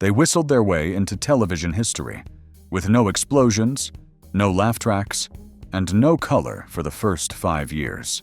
They whistled their way into television history, with no explosions, no laugh tracks, and no color for the first 5 years.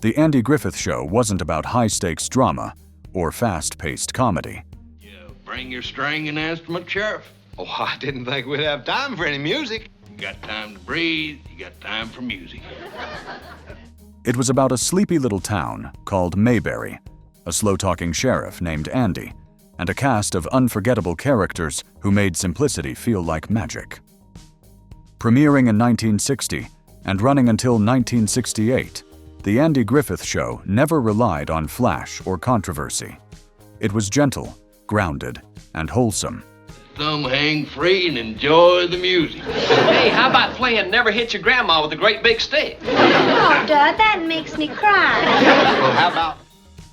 The Andy Griffith Show wasn't about high-stakes drama or fast-paced comedy. You bring your string and instrument, Sheriff. Oh, I didn't think we'd have time for any music. You got time to breathe, you got time for music. It was about a sleepy little town called Mayberry, a slow-talking sheriff named Andy, and a cast of unforgettable characters who made simplicity feel like magic. Premiering in 1960 and running until 1968, The Andy Griffith Show never relied on flash or controversy. It was gentle, grounded, and wholesome. Thumb hang free and enjoy the music. Hey, how about playing Never Hit Your Grandma with a great big stick? Oh, Dad, that makes me cry. Well, how about...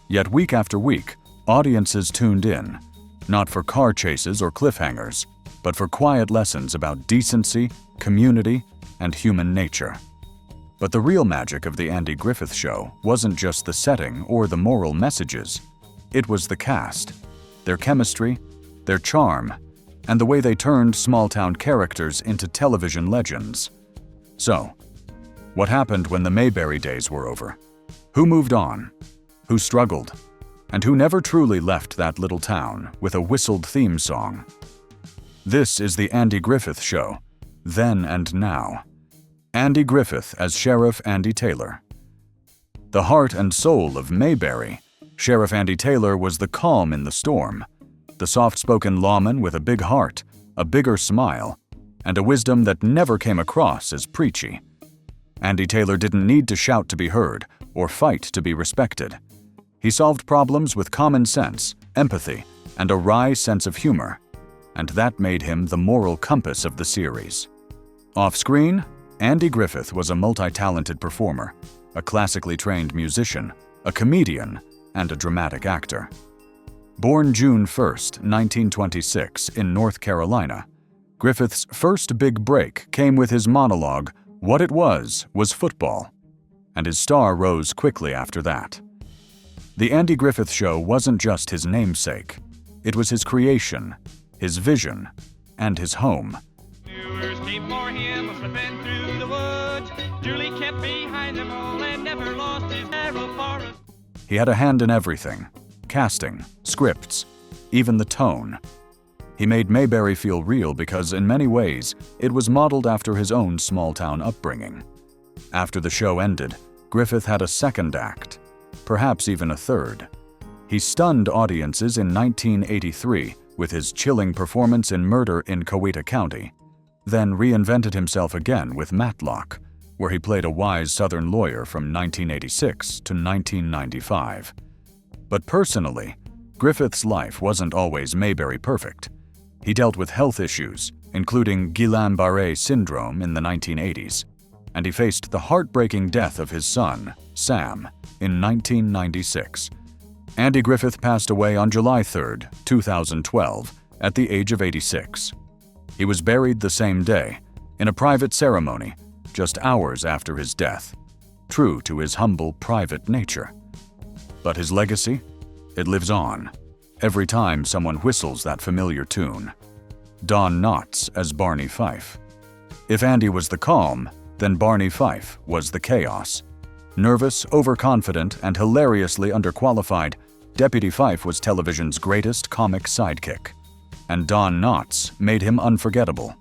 Yet week after week, audiences tuned in, not for car chases or cliffhangers, but for quiet lessons about decency, community, and human nature. But the real magic of The Andy Griffith Show wasn't just the setting or the moral messages. It was the cast, their chemistry, their charm, and the way they turned small-town characters into television legends. So, what happened when the Mayberry days were over? Who moved on? Who struggled? And who never truly left that little town with a whistled theme song? This is The Andy Griffith Show, then and now. Andy Griffith as Sheriff Andy Taylor. The heart and soul of Mayberry, Sheriff Andy Taylor was the calm in the storm, the soft-spoken lawman with a big heart, a bigger smile, and a wisdom that never came across as preachy. Andy Taylor didn't need to shout to be heard or fight to be respected. He solved problems with common sense, empathy, and a wry sense of humor, and that made him the moral compass of the series. Off-screen, Andy Griffith was a multi-talented performer, a classically trained musician, a comedian, and a dramatic actor. Born June 1, 1926, in North Carolina, Griffith's first big break came with his monologue, "What It Was Football," and his star rose quickly after that. The Andy Griffith Show wasn't just his namesake. It was his creation, his vision, and his home. Viewers came for him, slipping through the woods. Julie kept behind them all and never lost his arrow for us. He had a hand in everything. Casting, scripts, even the tone. He made Mayberry feel real because, in many ways, it was modeled after his own small-town upbringing. After the show ended, Griffith had a second act, perhaps even a third. He stunned audiences in 1983 with his chilling performance in Murder in Coweta County, then reinvented himself again with Matlock, where he played a wise Southern lawyer from 1986 to 1995. But personally, Griffith's life wasn't always Mayberry perfect. He dealt with health issues, including Guillain-Barré syndrome in the 1980s, and he faced the heartbreaking death of his son, Sam, in 1996. Andy Griffith passed away on July 3, 2012, at the age of 86. He was buried the same day, in a private ceremony, just hours after his death, true to his humble, private nature. But his legacy? It lives on, every time someone whistles that familiar tune. Don Knotts as Barney Fife. If Andy was the calm, then Barney Fife was the chaos. Nervous, overconfident, and hilariously underqualified, Deputy Fife was television's greatest comic sidekick. And Don Knotts made him unforgettable.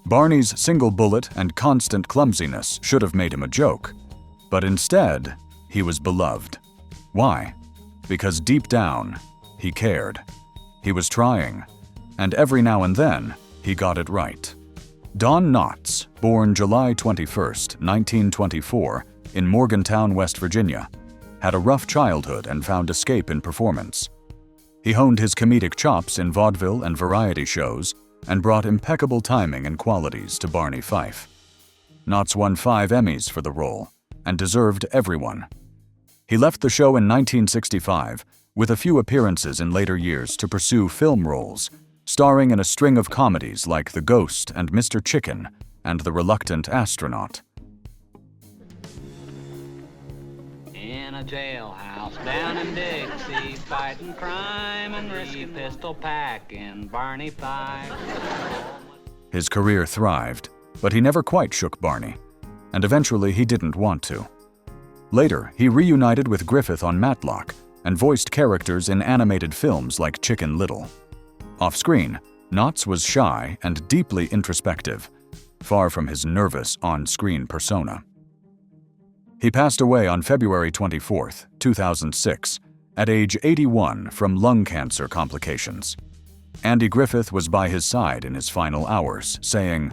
Barney's single bullet and constant clumsiness should have made him a joke. But instead, he was beloved. Why? Because deep down, he cared. He was trying, and every now and then, he got it right. Don Knotts, born July 21, 1924, in Morgantown, West Virginia, had a rough childhood and found escape in performance. He honed his comedic chops in vaudeville and variety shows and brought impeccable timing and qualities to Barney Fife. Knotts won 5 Emmys for the role and deserved every one. He left the show in 1965 with a few appearances in later years to pursue film roles, starring in a string of comedies like The Ghost and Mr. Chicken and The Reluctant Astronaut. In a jailhouse down in Dixie, fighting crime and risky pistol packing Barney Fife. His career thrived, but he never quite shook Barney, and eventually he didn't want to. Later, he reunited with Griffith on Matlock and voiced characters in animated films like Chicken Little. Off-screen, Knotts was shy and deeply introspective, far from his nervous on-screen persona. He passed away on February 24, 2006, at age 81 from lung cancer complications. Andy Griffith was by his side in his final hours, saying,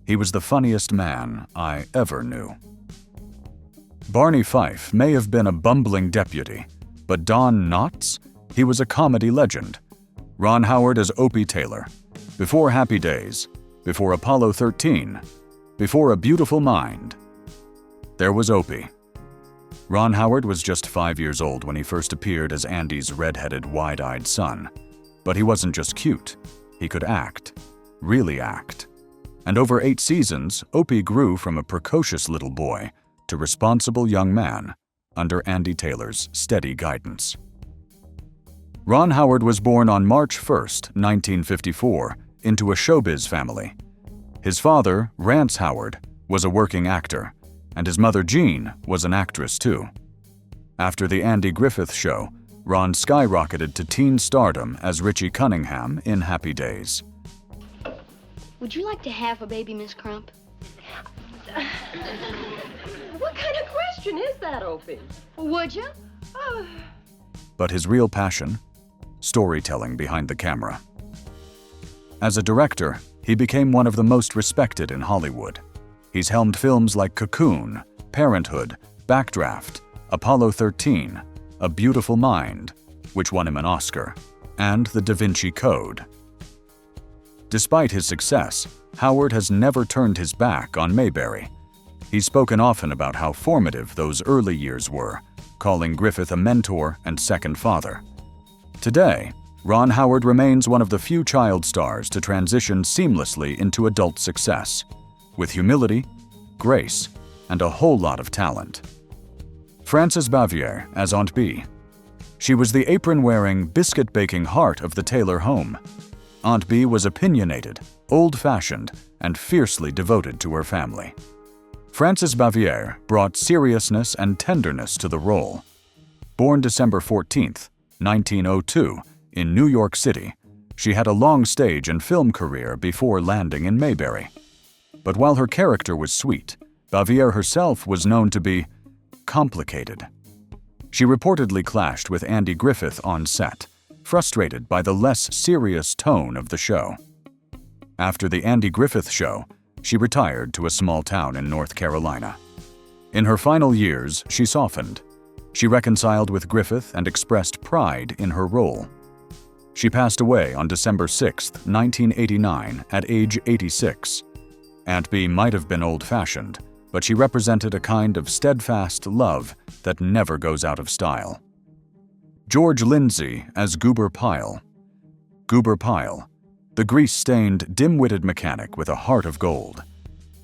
"He was the funniest man I ever knew." Barney Fife may have been a bumbling deputy, but Don Knotts? He was a comedy legend. Ron Howard as Opie Taylor, before Happy Days, before Apollo 13, before A Beautiful Mind. There was Opie. Ron Howard was just 5 years old when he first appeared as Andy's red-headed, wide-eyed son. But he wasn't just cute. He could act. Really act. And over 8 seasons, Opie grew from a precocious little boy to responsible young man under Andy Taylor's steady guidance. Ron Howard was born on March 1, 1954, into a showbiz family. His father, Rance Howard, was a working actor, and his mother, Jean, was an actress too. After the Andy Griffith Show, Ron skyrocketed to teen stardom as Richie Cunningham in Happy Days. Would you like to have a baby, Miss Crump? What kind of question is that, Opie? Would you? But his real passion? Storytelling behind the camera. As a director, he became one of the most respected in Hollywood. He's helmed films like Cocoon, Parenthood, Backdraft, Apollo 13, A Beautiful Mind, which won him an Oscar, and The Da Vinci Code. Despite his success, Howard has never turned his back on Mayberry. He's spoken often about how formative those early years were, calling Griffith a mentor and second father. Today, Ron Howard remains one of the few child stars to transition seamlessly into adult success, with humility, grace, and a whole lot of talent. Frances Bavier as Aunt Bee. She was the apron-wearing, biscuit-baking heart of the Taylor home. Aunt Bee was opinionated, old-fashioned, and fiercely devoted to her family. Frances Bavier brought seriousness and tenderness to the role. Born December 14, 1902, in New York City, she had a long stage and film career before landing in Mayberry. But while her character was sweet, Bavier herself was known to be complicated. She reportedly clashed with Andy Griffith on set, frustrated by the less serious tone of the show. After the Andy Griffith Show, she retired to a small town in North Carolina. In her final years, she softened. She reconciled with Griffith and expressed pride in her role. She passed away on December 6, 1989, at age 86. Aunt Bee might have been old-fashioned, but she represented a kind of steadfast love that never goes out of style. George Lindseay as Goober Pyle. Goober Pyle, the grease-stained, dim-witted mechanic with a heart of gold.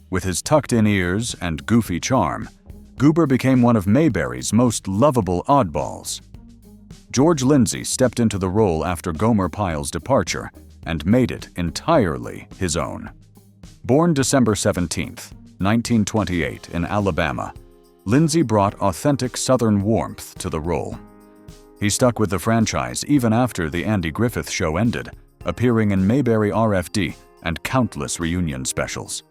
With his tucked-in ears and goofy charm, Goober became one of Mayberry's most lovable oddballs. George Lindseay stepped into the role after Gomer Pyle's departure and made it entirely his own. Born December 17, 1928, in Alabama, Lindseay brought authentic Southern warmth to the role. He stuck with the franchise even after the Andy Griffith Show ended, appearing in Mayberry RFD and countless reunion specials.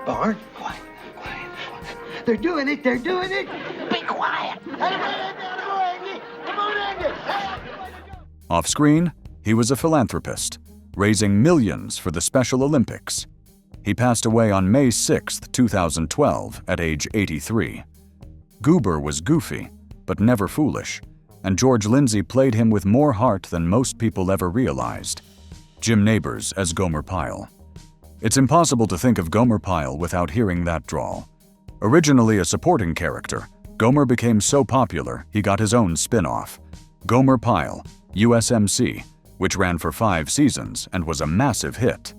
Bart, quiet. They're doing it. Be quiet. Off-screen, he was a philanthropist, raising millions for the Special Olympics. He passed away on May 6, 2012, at age 83. Goober was goofy, but never foolish, and George Lindseay played him with more heart than most people ever realized. Jim Nabors as Gomer Pyle. It's impossible to think of Gomer Pyle without hearing that drawl. Originally a supporting character, Gomer became so popular he got his own spin-off, Gomer Pyle, USMC, which ran for 5 seasons and was a massive hit.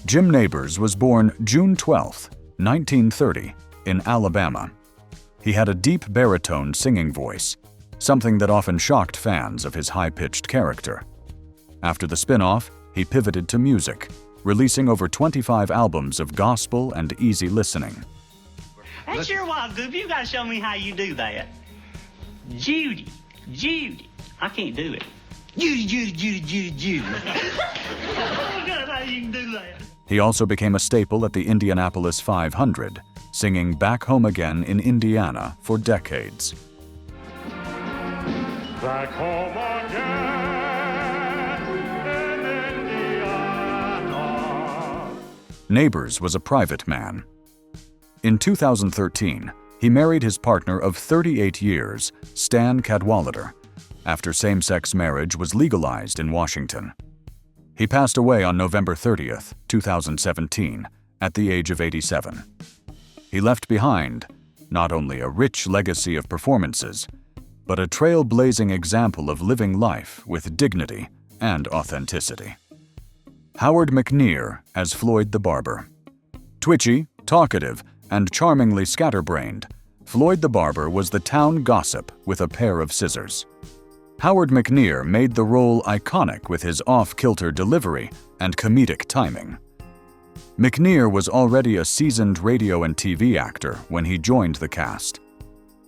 Jim Nabors was born June 12, 1930, in Alabama. He had a deep baritone singing voice, something that often shocked fans of his high-pitched character. After the spin-off, he pivoted to music, releasing over 25 albums of gospel and easy listening. That sure was, Goofy. You gotta show me how you do that. Judy. I can't do it. Judy. Oh, God, how you can do that. He also became a staple at the Indianapolis 500, singing Back Home Again in Indiana for decades. Back home again in Indiana. Neighbors was a private man. In 2013, he married his partner of 38 years, Stan Cadwallader, after same-sex marriage was legalized in Washington. He passed away on November 30th, 2017, at the age of 87. He left behind not only a rich legacy of performances, but a trailblazing example of living life with dignity and authenticity. Howard McNeer as Floyd the Barber. Twitchy, talkative, and charmingly scatterbrained, Floyd the Barber was the town gossip with a pair of scissors. Howard McNeer made the role iconic with his off-kilter delivery and comedic timing. McNeer was already a seasoned radio and TV actor when he joined the cast.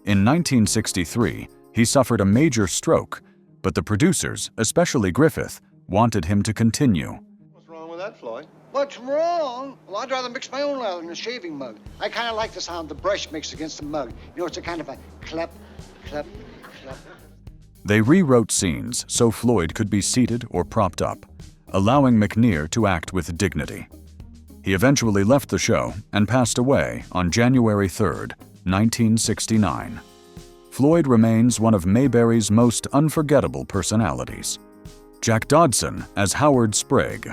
In 1963, he suffered a major stroke, but the producers, especially Griffith, wanted him to continue. What's wrong with that, Floyd? What's wrong? Well, I'd rather mix my own leather in a shaving mug. I kind of like the sound the brush makes against the mug. You know, it's a kind of a clep, clep, clep. They rewrote scenes so Floyd could be seated or propped up, allowing McNeer to act with dignity. He eventually left the show and passed away on January 3, 1969. Floyd remains one of Mayberry's most unforgettable personalities. Jack Dodson as Howard Sprague.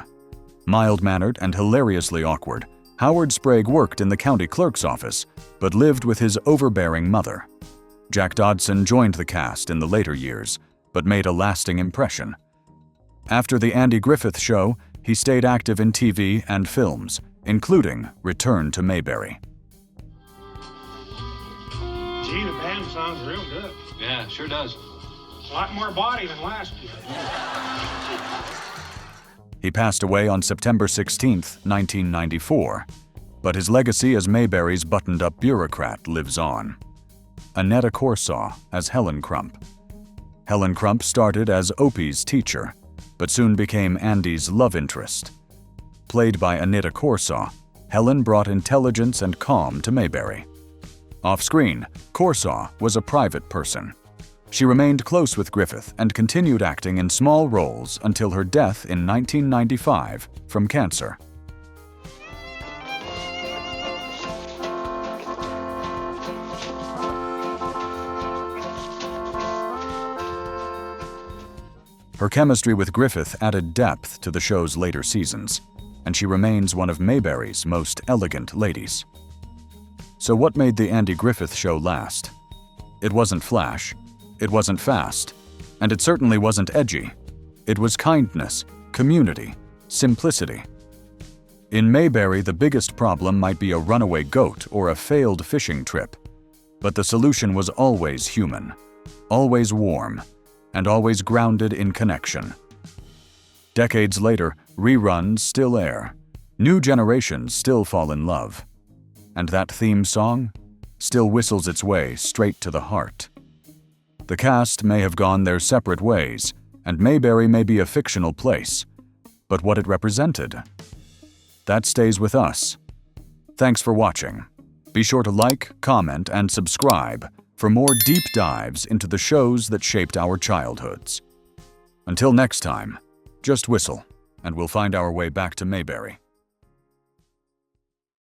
Mild-mannered and hilariously awkward, Howard Sprague worked in the county clerk's office, but lived with his overbearing mother. Jack Dodson joined the cast in the later years, but made a lasting impression. After the Andy Griffith Show, he stayed active in TV and films, including Return to Mayberry. Gee, the band sounds real good. Yeah, sure does. A lot more body than last year. He passed away on September 16, 1994, but his legacy as Mayberry's buttoned-up bureaucrat lives on. Annetta Corsaw as Helen Crump. Helen Crump started as Opie's teacher, but soon became Andy's love interest. Played by Annetta Corsaw, Helen brought intelligence and calm to Mayberry. Off-screen, Corsaw was a private person. She remained close with Griffith and continued acting in small roles until her death in 1995 from cancer. Her chemistry with Griffith added depth to the show's later seasons, and she remains one of Mayberry's most elegant ladies. So what made the Andy Griffith Show last? It wasn't flash, it wasn't fast, and it certainly wasn't edgy. It was kindness, community, simplicity. In Mayberry, the biggest problem might be a runaway goat or a failed fishing trip, but the solution was always human, always warm, and always grounded in connection. Decades later, reruns still air. New generations still fall in love. And that theme song still whistles its way straight to the heart. The cast may have gone their separate ways, and Mayberry may be a fictional place, but what it represented, that stays with us. Thanks for watching. Be sure to like, comment, and subscribe for more deep dives into the shows that shaped our childhoods. Until next time, just whistle, and we'll find our way back to Mayberry.